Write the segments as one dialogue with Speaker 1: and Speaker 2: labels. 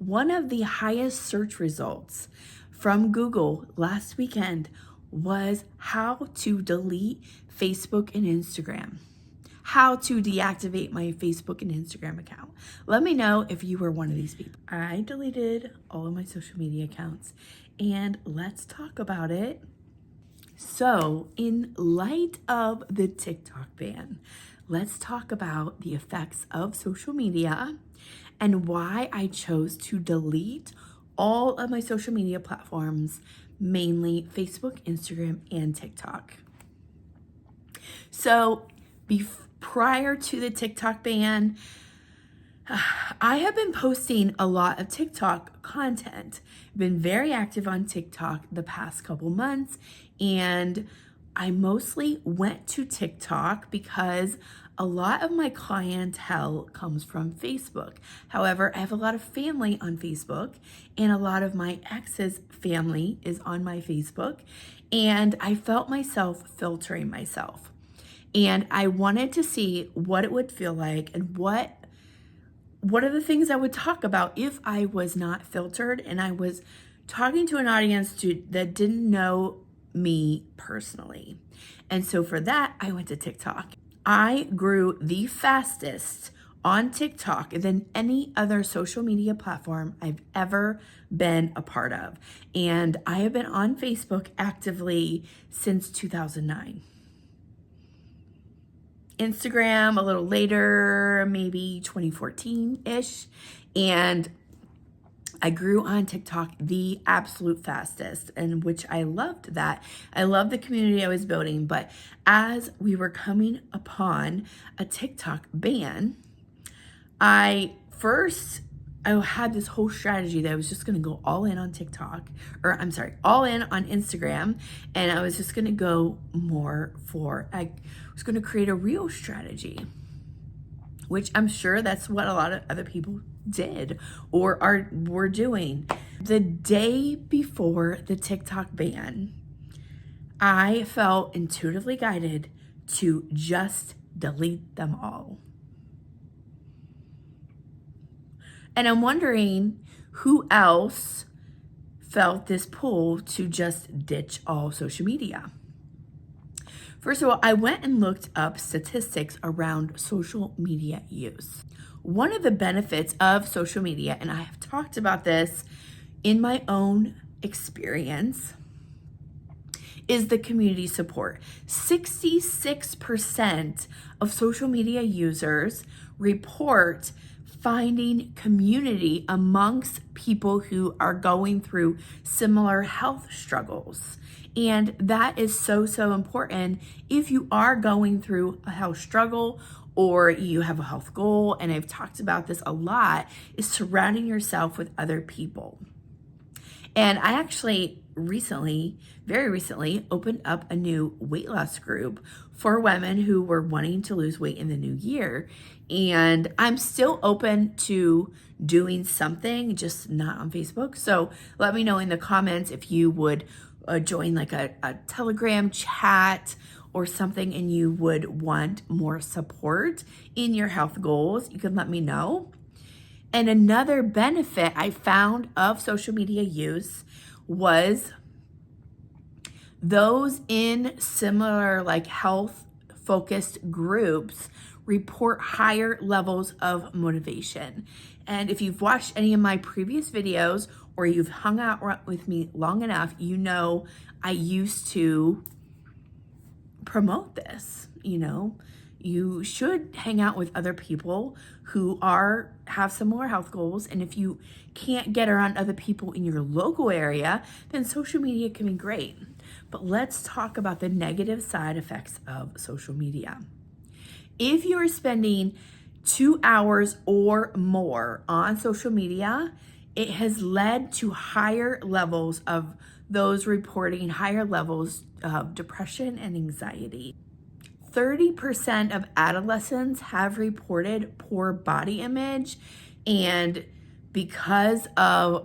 Speaker 1: One of the highest search results from Google last weekend was how to delete Facebook and Instagram. How to deactivate my Facebook and Instagram account. Let me know if you were one of these people. I deleted all of my social media accounts and let's talk about it. So, in light of the TikTok ban, let's talk about the effects of social media and why I chose to delete all of my social media platforms, mainly Facebook, Instagram, and TikTok. So, prior to the TikTok ban, I have been posting a lot of TikTok content. Been very active on TikTok the past couple months, and I mostly went to TikTok because a lot of my clientele comes from Facebook. However, I have a lot of family on Facebook, and a lot of my ex's family is on my Facebook, and I felt myself filtering myself. And I wanted to see what it would feel like and what are the things I would talk about if I was not filtered and I was talking to an audience that didn't know me personally. And so for that, I went to TikTok. I grew the fastest on TikTok than any other social media platform I've ever been a part of. And I have been on Facebook actively since 2009. Instagram a little later, maybe 2014-ish. And I grew on TikTok the absolute fastest, and which I loved that. I loved the community I was building. But as we were coming upon a TikTok ban, I had this whole strategy that I was just going to go all in on TikTok, all in on Instagram. And I was just going to go I was going to create a reel strategy, which I'm sure that's what a lot of other people did or were doing. The day before the TikTok ban, I felt intuitively guided to just delete them all. And I'm wondering who else felt this pull to just ditch all social media. First of all, I went and looked up statistics around social media use. One of the benefits of social media, and I have talked about this in my own experience, is the community support. 66% of social media users report finding community amongst people who are going through similar health struggles. And that is so, so important if you are going through a health struggle or you have a health goal. And I've talked about this a lot, is surrounding yourself with other people. And I actually very recently opened up a new weight loss group for women who were wanting to lose weight in the new year. And I'm still open to doing something, just not on Facebook. So let me know in the comments if you would join like a Telegram chat or something and you would want more support in your health goals. You can let me know. And another benefit I found of social media use was those in similar like health focused groups report higher levels of motivation. And if you've watched any of my previous videos or you've hung out with me long enough, you know I used to promote this. You should hang out with other people who have similar health goals. And if you can't get around other people in your local area, then social media can be great. But let's talk about the negative side effects of social media. If you're spending 2 hours or more on social media, it has led to higher levels of those reporting higher levels of depression and anxiety. 30% of adolescents have reported poor body image, and because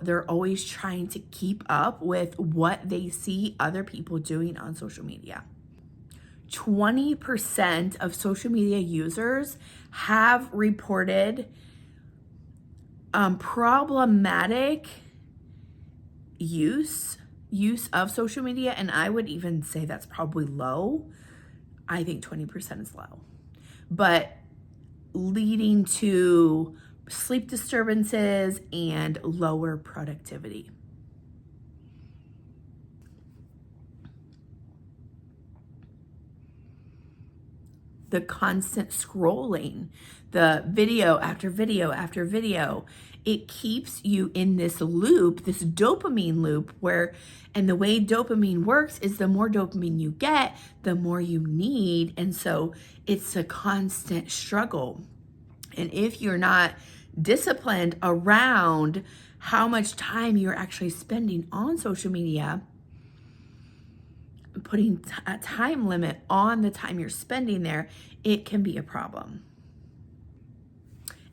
Speaker 1: they're always trying to keep up with what they see other people doing on social media. 20% of social media users have reported problematic use of social media, and I would even say that's probably low. I think 20% is low, but leading to sleep disturbances and lower productivity. The constant scrolling, the video after video after video, it keeps you in this loop, this dopamine loop and the way dopamine works is the more dopamine you get, the more you need. And so it's a constant struggle. And if you're not disciplined around how much time you're actually spending on social media, putting a time limit on the time you're spending there, it can be a problem.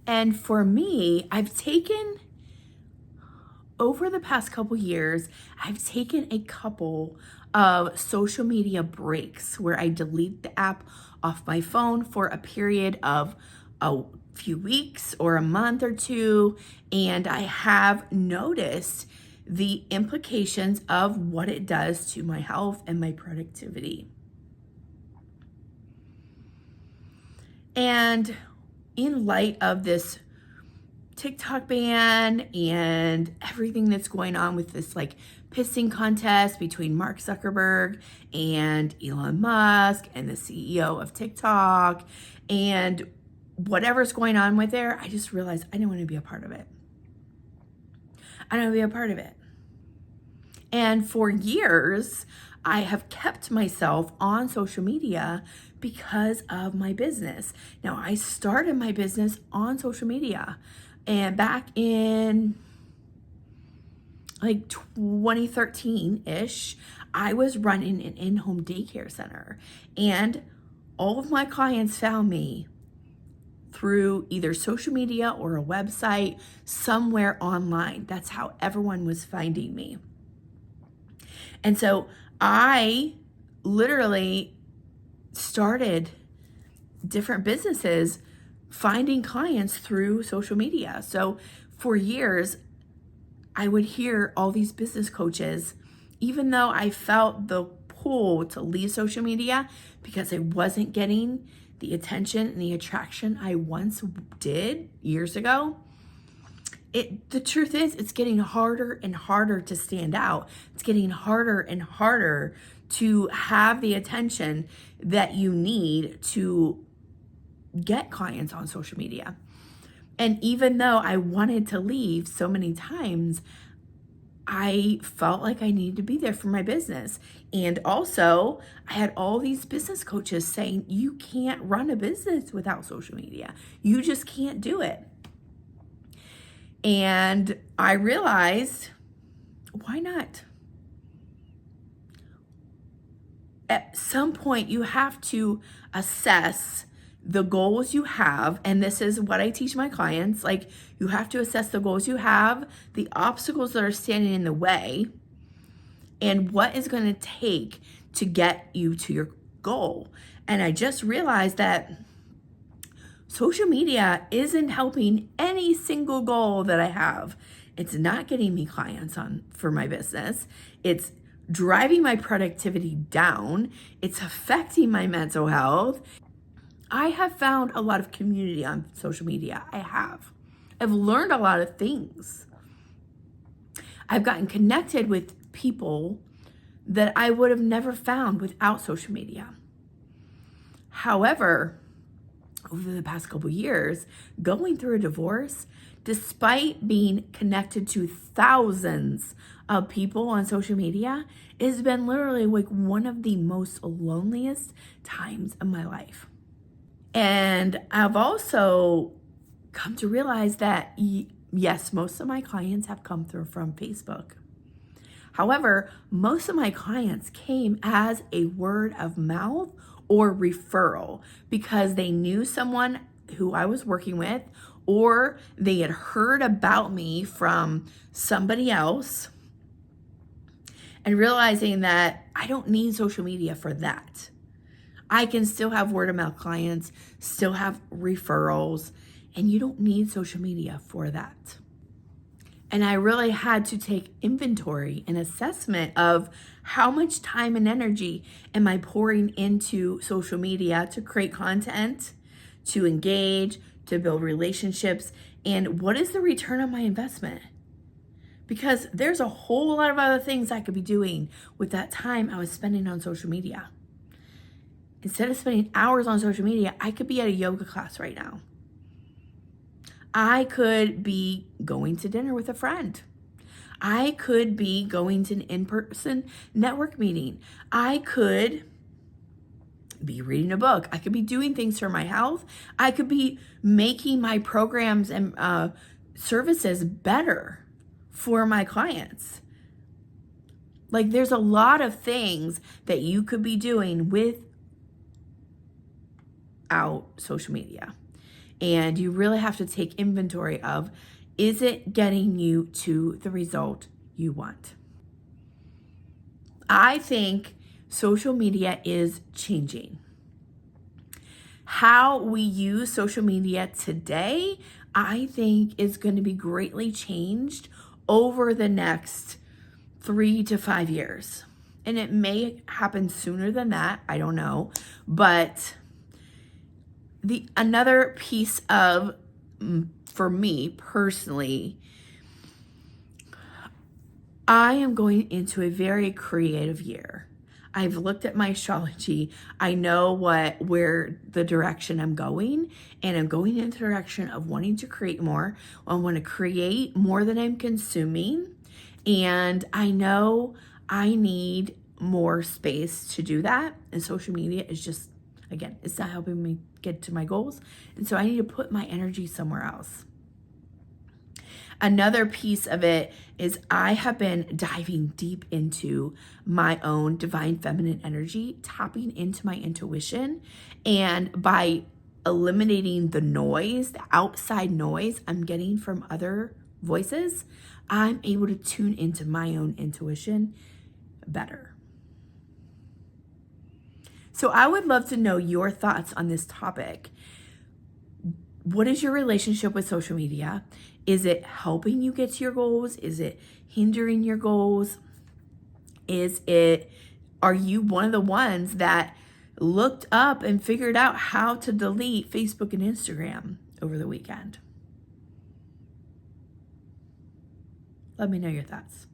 Speaker 1: And for me, over the past couple years, I've taken a couple of social media breaks where I delete the app off my phone for a period of a few weeks or a month or two. And I have noticed the implications of what it does to my health and my productivity. And in light of this TikTok ban and everything that's going on with this like pissing contest between Mark Zuckerberg and Elon Musk and the CEO of TikTok and whatever's going on with there, I just realized I didn't want to be a part of it. I don't want to be a part of it. And for years, I have kept myself on social media because of my business. Now, I started my business on social media, and back in like 2013-ish, I was running an in-home daycare center, and all of my clients found me through either social media or a website somewhere online. That's how everyone was finding me. And so I literally started different businesses finding clients through social media. So for years, I would hear all these business coaches, even though I felt the pull to leave social media because I wasn't getting the attention and the attraction I once did years ago. The truth is, it's getting harder and harder to stand out. It's getting harder and harder to have the attention that you need to get clients on social media. And even though I wanted to leave so many times, I felt like I needed to be there for my business. And also, I had all these business coaches saying, you can't run a business without social media. You just can't do it. And I realized, why not? At some point, you have to assess the goals you have. And this is what I teach my clients. Like, you have to assess the goals you have, the obstacles that are standing in the way, and what is going to take to get you to your goal. And I just realized that social media isn't helping any single goal that I have. It's not getting me clients for my business. It's driving my productivity down. It's affecting my mental health. I have found a lot of community on social media. I've learned a lot of things. I've gotten connected with people that I would have never found without social media. However, over the past couple years, going through a divorce, despite being connected to thousands of people on social media, has been literally like one of the most loneliest times of my life. And I've also come to realize that, yes, most of my clients have come through from Facebook. However, most of my clients came as a word of mouth or referral because they knew someone who I was working with, or they had heard about me from somebody else, and realizing that I don't need social media for that. I can still have word of mouth clients, still have referrals, and you don't need social media for that. And I really had to take inventory and assessment of how much time and energy am I pouring into social media to create content, to engage, to build relationships, and what is the return on my investment? Because there's a whole lot of other things I could be doing with that time I was spending on social media. Instead of spending hours on social media, I could be at a yoga class right now. I could be going to dinner with a friend. I could be going to an in-person network meeting. I could be reading a book. I could be doing things for my health. I could be making my programs and services better for my clients. Like, there's a lot of things that you could be doing without social media. And you really have to take inventory of, is it getting you to the result you want? I think social media is changing. How we use social media today, I think, is going to be greatly changed over the next 3 to 5 years. And it may happen sooner than that, I don't know. But another piece of, for me personally, I am going into a very creative year. I've looked at my astrology. I know where the direction I'm going, and I'm going in the direction of wanting to create more. I want to create more than I'm consuming, and I know I need more space to do that. And social media is just, again, it's not helping me get to my goals. And so I need to put my energy somewhere else. Another piece of it is I have been diving deep into my own divine feminine energy, tapping into my intuition. And by eliminating the noise, the outside noise I'm getting from other voices, I'm able to tune into my own intuition better. So I would love to know your thoughts on this topic. What is your relationship with social media? Is it helping you get to your goals? Is it hindering your goals? Are you one of the ones that looked up and figured out how to delete Facebook and Instagram over the weekend? Let me know your thoughts.